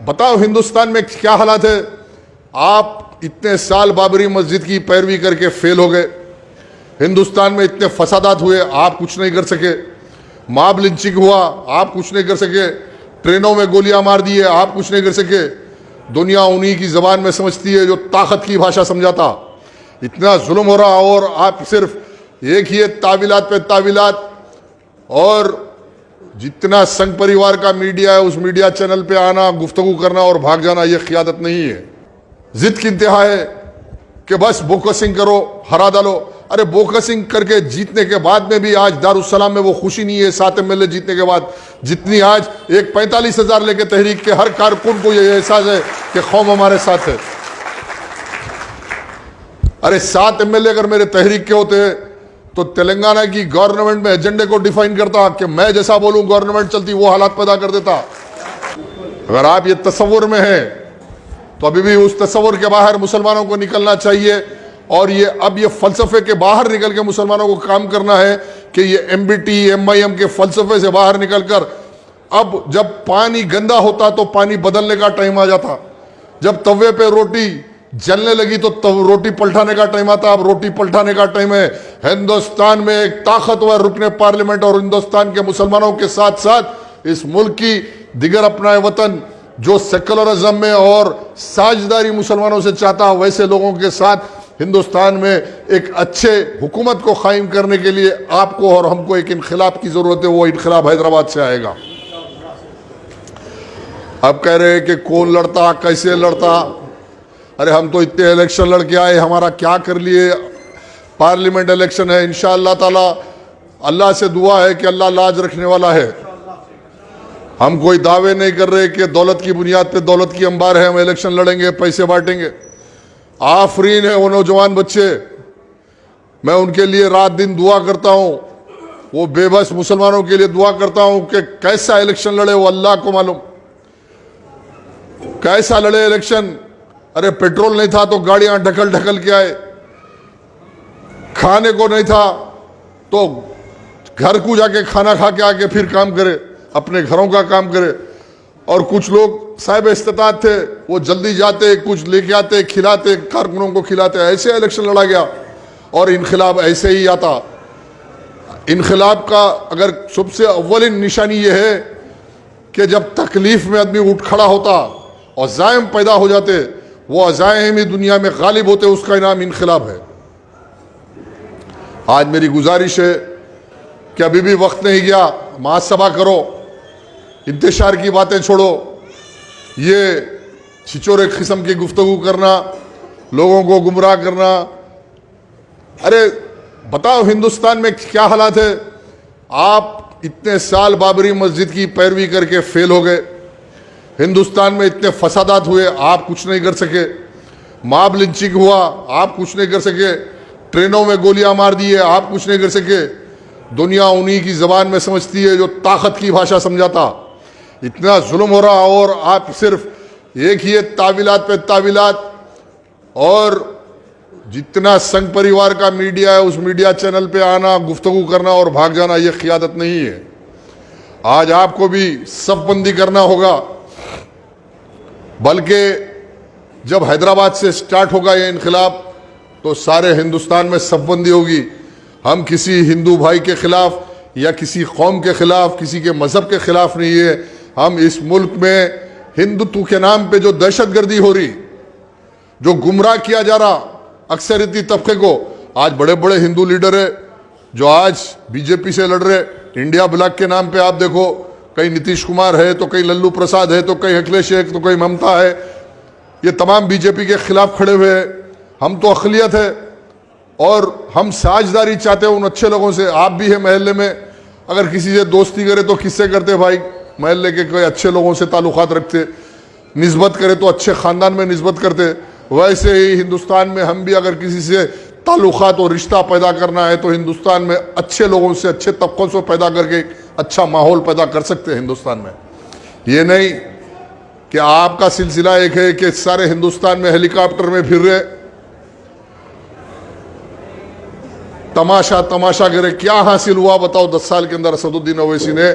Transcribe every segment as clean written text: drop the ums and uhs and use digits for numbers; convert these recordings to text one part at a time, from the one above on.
बताओ हिंदुस्तान में क्या हालात है। आप इतने साल बाबरी मस्जिद की पैरवी करके फेल हो गए, हिंदुस्तान में इतने फसादात हुए, आप कुछ नहीं कर सके। मॉब लिंचिंग हुआ, आप कुछ नहीं कर सके। ट्रेनों में गोलियां मार दिए, आप कुछ नहीं कर सके। दुनिया उन्हीं की जबान में समझती है जो ताकत की भाषा समझाता। इतना जुल्म हो रहा और आप सिर्फ एक ही तावीलात पे तावीलात, और जितना संघ परिवार का मीडिया है उस मीडिया चैनल पे आना, गुफ्तगू करना और भाग जाना, यह क़ियादत नहीं है। जिद की इंतहा है कि बस बोकसिंग करो, हरा डालो। अरे बोकसिंग करके जीतने के बाद में भी आज दारुस्सलाम में वो खुशी नहीं है 7 MLA जीतने के बाद, जितनी आज एक 45,000 लेके तहरीक के हर कारकुन को यह एहसास है कि कौम हमारे साथ है। अरे 7 MLA अगर मेरे तहरीक के होते तो तेलंगाना की गवर्नमेंट में एजेंडे को डिफाइन करता कि मैं जैसा बोलूं गवर्नमेंट चलती, वो हालात पैदा कर देता। अगर आप ये तस्वुर में हैं तो अभी भी उस तस्वुर के बाहर मुसलमानों को निकलना चाहिए, और ये अब ये फलसफे के बाहर निकल के मुसलमानों को काम करना है कि ये MBT MIM के फलसफे से बाहर निकलकर, अब जब पानी गंदा होता तो पानी बदलने का टाइम आ जाता, जब तवे पे रोटी जलने लगी तो रोटी पलटाने का टाइम आता। अब रोटी पलटाने का टाइम है। हिंदुस्तान में एक ताकतवर रुकने पार्लियामेंट और हिंदुस्तान के मुसलमानों के साथ साथ इस मुल्क की दिगर अपनाए वतन जो सेकुलरिज्म में और साझेदारी मुसलमानों से चाहता, वैसे लोगों के साथ हिंदुस्तान में एक अच्छे हुकूमत को कायम करने के लिए आपको और हमको एक इनखिलाब की जरूरत है। वो इनखिलाब हैदराबाद से आएगा। अब कह रहे हैं कि कौन लड़ता, कैसे लड़ता। अरे हम तो इतने इलेक्शन लड़के आए, हमारा क्या कर लिए। पार्लियामेंट इलेक्शन है, इंशाअल्लाह ताला अल्लाह से दुआ है कि अल्लाह लाज रखने वाला है। हम कोई दावे नहीं कर रहे कि दौलत की बुनियाद पे दौलत की अंबार है, हम इलेक्शन लड़ेंगे, पैसे बांटेंगे। आफरीन है वो नौजवान बच्चे, मैं उनके लिए रात दिन दुआ करता हूँ। वो बेबस मुसलमानों के लिए दुआ करता हूँ कि कैसा इलेक्शन लड़े वो अल्लाह को मालूम, कैसा लड़े इलेक्शन। अरे पेट्रोल नहीं था तो गाड़ियां ढकल ढकल के आए, खाने को नहीं था तो घर को जाके खाना खा के आके फिर काम करे, अपने घरों का काम करे। और कुछ लोग साहिब इस्तिताअत थे, वो जल्दी जाते, कुछ लेके आते, खिलाते, कारकुनों को खिलाते। ऐसे इलेक्शन लड़ा गया और इनखिलाब ऐसे ही आता। इनखिलाब का अगर सबसे अव्वलिन निशानी ये है कि जब तकलीफ में आदमी उठ खड़ा होता और अज़ाइम पैदा हो जाते, वो अज़ाइम ही दुनिया में गालिब होते, उसका इनाम इनखिलाब है। आज मेरी गुजारिश है कि अभी भी वक्त नहीं गया, महासभा करो, इंतशार की बातें छोड़ो, ये छिचोरे किस्म की गुफ्तगू करना, लोगों को गुमराह करना। अरे बताओ हिंदुस्तान में क्या हालात है। आप इतने साल बाबरी मस्जिद की पैरवी करके फेल हो गए, हिंदुस्तान में इतने फसादात हुए, आप कुछ नहीं कर सके। मॉब लिंचिंग हुआ, आप कुछ नहीं कर सके। ट्रेनों में गोलियां मार दिए, आप कुछ नहीं कर सके। दुनिया उन्हीं की जबान में समझती है जो ताकत की भाषा समझाता। इतना जुल्म हो रहा और आप सिर्फ एक ही तावीलात पे तावीलात, और जितना संघ परिवार का मीडिया है उस मीडिया चैनल पे आना, गुफ्तगू करना और भाग जाना, यह क़ियादत नहीं है। आज आपको भी सफबंदी करना होगा, बल्कि जब हैदराबाद से स्टार्ट होगा ये इनकलाब तो सारे हिंदुस्तान में सफबंदी होगी। हम किसी हिंदू भाई के खिलाफ या किसी कौम के खिलाफ, किसी के मजहब के खिलाफ नहीं है। हम इस मुल्क में हिंदुत्व के नाम पे जो दहशतगर्दी हो रही, जो गुमराह किया जा रहा अक्सरियती तबके को, आज बड़े बड़े हिंदू लीडर है जो आज बीजेपी से लड़ रहे। इंडिया ब्लॉक के नाम पे आप देखो, कहीं नीतीश कुमार है तो कहीं लल्लू प्रसाद है तो कहीं अखिलेश है तो कहीं ममता है, ये तमाम बीजेपी के खिलाफ खड़े हुए हैं। हम तो अक़लियत है और हम साझेदारी चाहते हैं उन अच्छे लोगों से। आप भी हैं महल्ले में, अगर किसी से दोस्ती करे तो किससे करते भाई, महल्ले के कोई अच्छे लोगों से ताल्लुकात रखते, निस्बत करे तो अच्छे ख़ानदान में निस्बत करते। वैसे ही हिंदुस्तान में हम भी अगर किसी से ताल्लुकात और रिश्ता पैदा करना है तो हिंदुस्तान में अच्छे लोगों से, अच्छे तबकों से पैदा करके अच्छा माहौल पैदा कर सकते हैं हिंदुस्तान में। ये नहीं कि आपका सिलसिला एक है कि सारे हिंदुस्तान में हेलीकॉप्टर में फिर रहे, तमाशा तमाशा करे। क्या हासिल हुआ बताओ 10 साल के अंदर असदुद्दीन ओवैसी ने?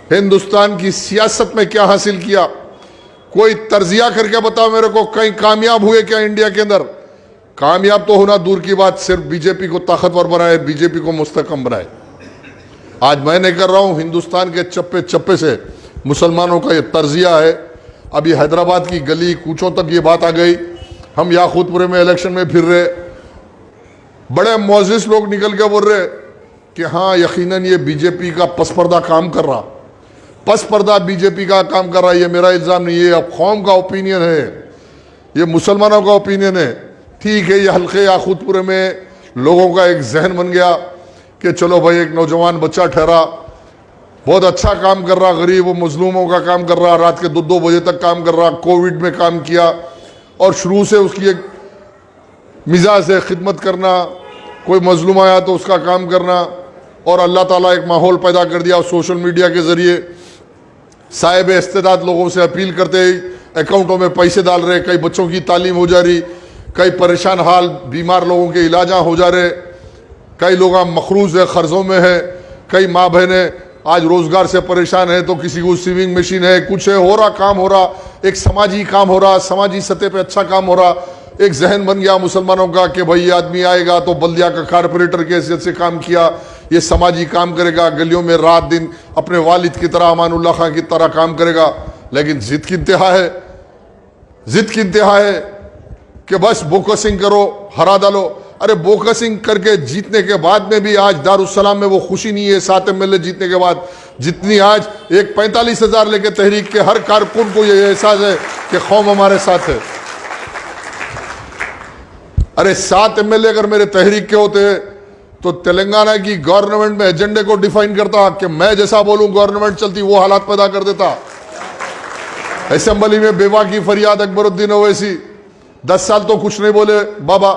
हिंदुस्तान की सियासत में क्या हासिल किया? कोई तर्जिया करके बताओ मेरे को, कहीं कामयाब हुए क्या इंडिया के अंदर? कामयाब तो होना दूर की बात, सिर्फ बीजेपी को ताकतवर बनाए, बीजेपी को मुस्तहकम बनाए। आज मैं नहीं कर रहा हूं, हिंदुस्तान के चप्पे चप्पे से मुसलमानों का ये तर्जिया है। अभी हैदराबाद की गली कूचों तक ये बात आ गई। हम याकूतपुरे में इलेक्शन में फिर रहे, बड़े मोअज़्ज़िज़ लोग निकल के बोल रहे कि हाँ यकीनन ये बीजेपी का पसपर्दा काम कर रहा, पसपर्दा बीजेपी का काम कर रहा है। ये मेरा इल्ज़ाम नहीं है, अब कौम का ओपिनियन है, ये मुसलमानों का ओपिनियन है। ठीक है, ये हल्के याकूतपुरे में लोगों का एक जहन बन गया कि चलो भाई एक नौजवान बच्चा ठहरा, बहुत अच्छा काम कर रहा, गरीब व मजलूमों का काम कर रहा, रात के 2-2 बजे तक काम कर रहा, कोविड में काम किया और शुरू से उसकी एक मिजाज है खिदमत करना, कोई मजलूम आया तो उसका काम करना। और अल्लाह ताला एक माहौल पैदा कर दिया सोशल मीडिया के ज़रिए, साहिब इस्तेदाद लोगों से अपील करते ही अकाउंटों में पैसे डाल रहे, कई बच्चों की तालीम हो जा रही, कई परेशान हाल बीमार लोगों के इलाजा हो जा रहे, कई लोग मखरूज है, कर्ज़ों में है, कई माँ बहनें आज रोज़गार से परेशान है, तो किसी को सीविंग मशीन है, कुछ है, हो रहा काम हो रहा, एक समाजी काम हो रहा, समाजी सतह पे अच्छा काम हो रहा। एक जहन बन गया मुसलमानों का कि भाई ये आदमी आएगा तो बल्दिया का कारपोरेटर के हैसियत से काम किया, ये समाजी काम करेगा, गलियों में रात दिन अपने वालिद की तरह, अमानुल्लाह खां की तरह काम करेगा। लेकिन जिद की इंतहा है, जिद की इंतहा है कि बस बोकसिंग करो, हरा डालो। अरे बोकसिंग करके जीतने के बाद में भी आज दारुस्सलाम में वो खुशी नहीं है 7 MLA जीतने के बाद, जितनी आज एक 45,000 लेके तहरीक के हर कारकुन को ये एहसास है कि कौम हमारे साथ है। अरे 7 MLA अगर मेरे तहरीक के होते तो तेलंगाना की गवर्नमेंट में एजेंडे को डिफाइन करता कि मैं जैसा बोलूं गवर्नमेंट चलती, वो हालात पैदा कर देता। असेंबली में बेवा की फरियाद अकबरुद्दीन ओवैसी 10 साल तो कुछ नहीं बोले बाबा,